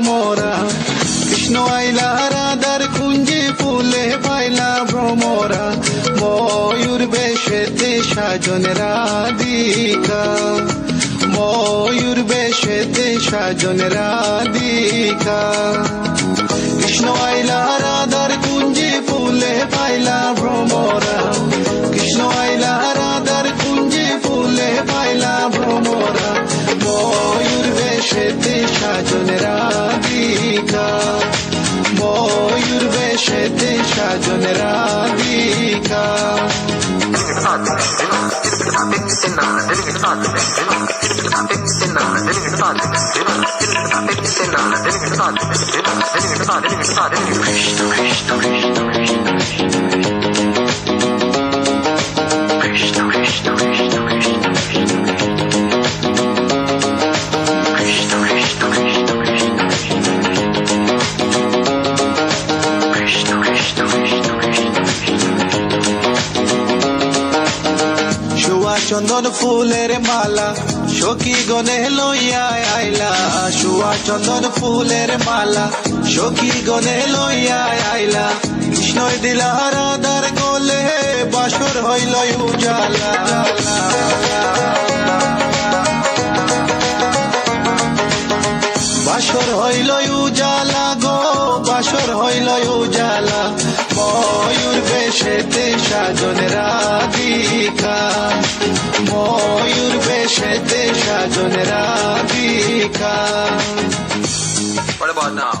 ভ্রমরা, কৃষ্ণ আইলা রাধার কুঞ্জে ফুলে পাইলা ভ্রমরা, ময়ূর বেশেতে সাজন রাধিকা, ময়ূর বেশেতে সাজন রাধিকা। কৃষ্ণ আইলা রাধার কুঞ্জে ফুলে পাইলা ভ্রমরা, কৃষ্ণ আইলা রাধার কুঞ্জে ফুলে পাইলা ভ্রমরা, ময়ূর বেশেতে সাজন রাধিকা, ময়ূর বেশেতে সাজন রাধিকা। চন্দন ফুলের মালা সখী গনে লইয়া আইলা, সুয়া চন্দন ফুলের মালা সখী গনে লইয়া আইলা, কৃষ্ণই দিলা রাধার কোলে বাসর হইল উজালা। বাসর হইল উজালা গো, বাসর হইল উজালা, ময়ূর বেশেতে সাজন রাধিকা, ময়ূর বেশেতে সাজন রাধিকা। What about now?